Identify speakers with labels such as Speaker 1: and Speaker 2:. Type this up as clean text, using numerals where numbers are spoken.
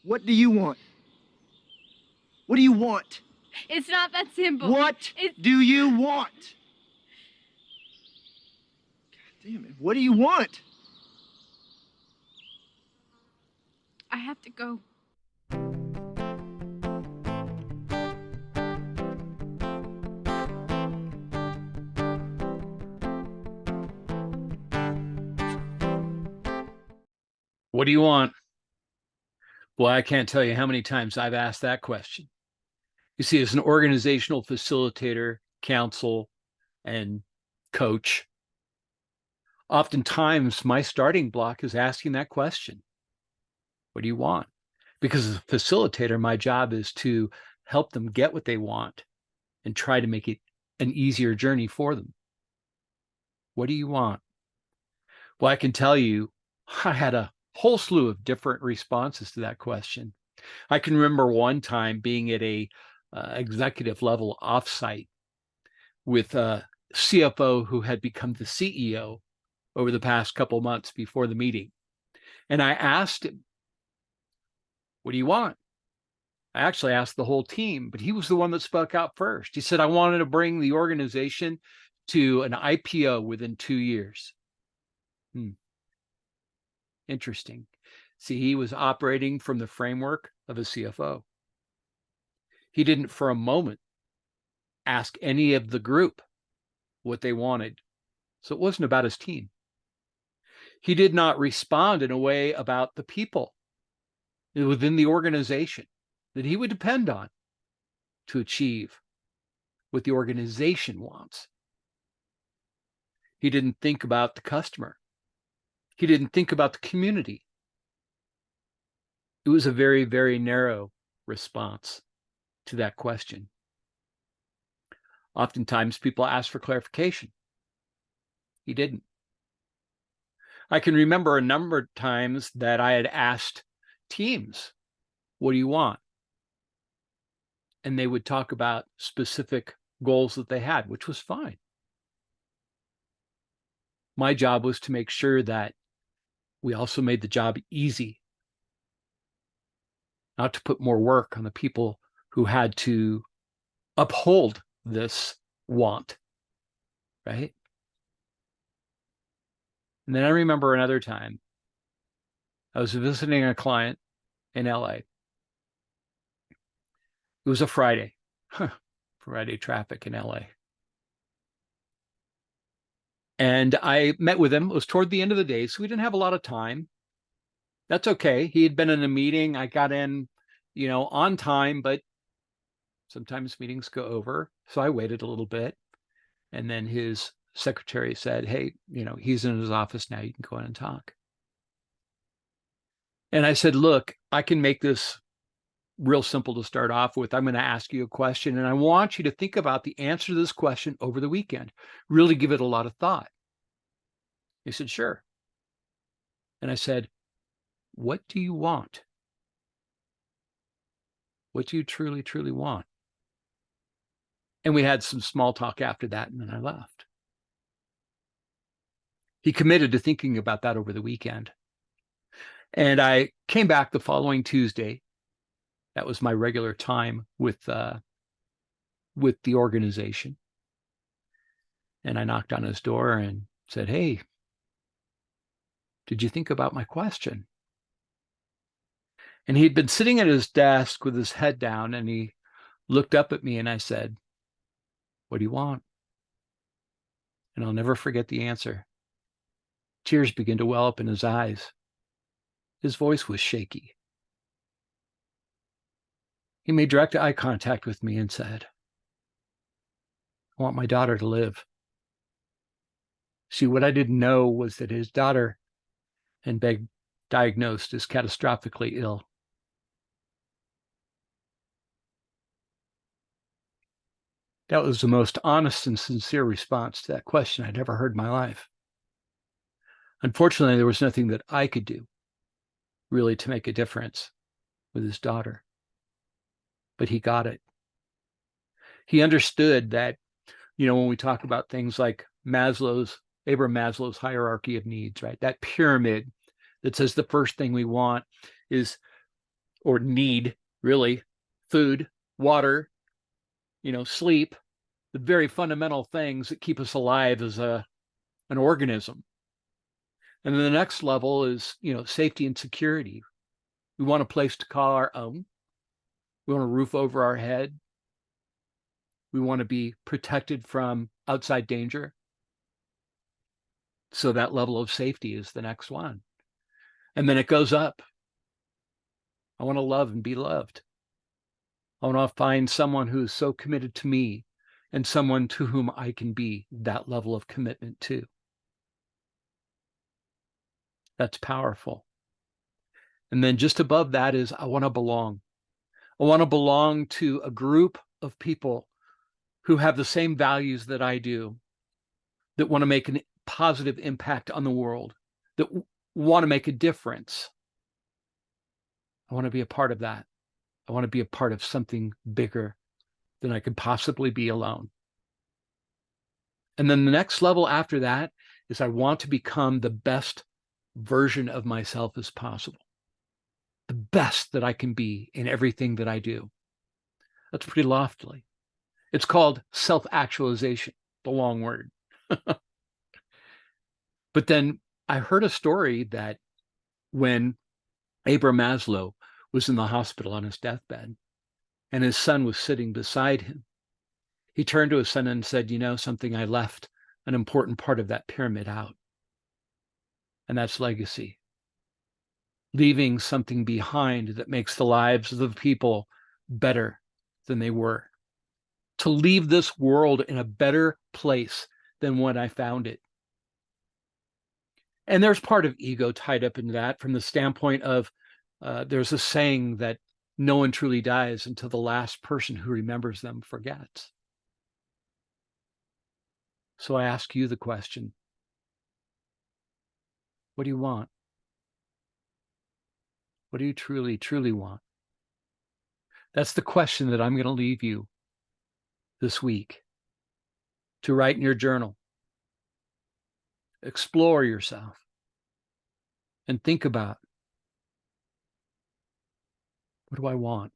Speaker 1: What do you want? What do you want?
Speaker 2: It's not that simple.
Speaker 1: What do you want? God damn it. What do you want?
Speaker 2: I have to go.
Speaker 3: What do you want? Well, I can't tell you how many times I've asked that question. You see, as an organizational facilitator, counsel, and coach, oftentimes my starting block is asking that question. What do you want? Because as a facilitator, my job is to help them get what they want and try to make it an easier journey for them. What do you want? Well, I can tell you, I had a whole slew of different responses to that question. I can remember one time being at a executive level offsite with a CFO who had become the CEO over the past couple months before the meeting. And I asked him, what do you want? I actually asked the whole team, but he was the one that spoke out first. He said, I wanted to bring the organization to an IPO within 2 years. Interesting. See, he was operating from the framework of a CFO. He didn't for a moment ask any of the group what they wanted. So it wasn't about his team. He did not respond in a way about the people within the organization that he would depend on to achieve what the organization wants. He didn't think about the customer. He didn't think about the community. It was a very, very narrow response to that question. Oftentimes people ask for clarification. He didn't. I can remember a number of times that I had asked teams, what do you want? And they would talk about specific goals that they had, which was fine. My job was to make sure that we also made the job easy, not to put more work on the people who had to uphold this want, right? And then I remember another time, I was visiting a client in LA. It was a Friday. Friday traffic in LA. And I met with him. It was toward the end of the day, so we didn't have a lot of time. That's okay. He had been in a meeting. I got in, on time, but sometimes meetings go over. So I waited a little bit. And then his secretary said, hey, he's in his office now. You can go in and talk. And I said, look, I can make this real simple to start off with. I'm going to ask you a question, and I want you to think about the answer to this question over the weekend. Really give it a lot of thought. He said, sure. And I said, what do you want? What do you truly, truly want? And we had some small talk after that, and then I left. He committed to thinking about that over the weekend. And I came back the following Tuesday. That was my regular time with the organization. And I knocked on his door and said, hey, did you think about my question? And he'd been sitting at his desk with his head down, and he looked up at me and I said, what do you want? And I'll never forget the answer. Tears began to well up in his eyes. His voice was shaky. He made direct eye contact with me and said, I want my daughter to live. See, what I didn't know was that his daughter had been diagnosed as catastrophically ill. That was the most honest and sincere response to that question I'd ever heard in my life. Unfortunately, there was nothing that I could do really to make a difference with his daughter. But he got it. He understood that, when we talk about things like Abraham Maslow's hierarchy of needs, right? That pyramid that says the first thing we want is or need, really, food, water, sleep, the very fundamental things that keep us alive as an organism. And then the next level is, safety and security. We want a place to call our own. We want a roof over our head. We want to be protected from outside danger. So that level of safety is the next one. And then it goes up. I want to love and be loved. I want to find someone who is so committed to me and someone to whom I can be that level of commitment to. That's powerful. And then just above that is I want to belong. I want to belong to a group of people who have the same values that I do, that want to make a positive impact on the world, that want to make a difference. I want to be a part of that. I want to be a part of something bigger than I could possibly be alone. And then the next level after that is I want to become the best version of myself as possible, the best that I can be in everything that I do. That's pretty lofty. It's called self-actualization, the long word. But then I heard a story that when Abraham Maslow was in the hospital on his deathbed and his son was sitting beside him, he turned to his son and said, something, I left an important part of that pyramid out. And that's legacy. Leaving something behind that makes the lives of the people better than they were. To leave this world in a better place than when I found it. And there's part of ego tied up in that from the standpoint of there's a saying that no one truly dies until the last person who remembers them forgets. So I ask you the question, what do you want? What do you truly, truly want? That's the question that I'm going to leave you this week to write in your journal. Explore yourself and think about, what do I want?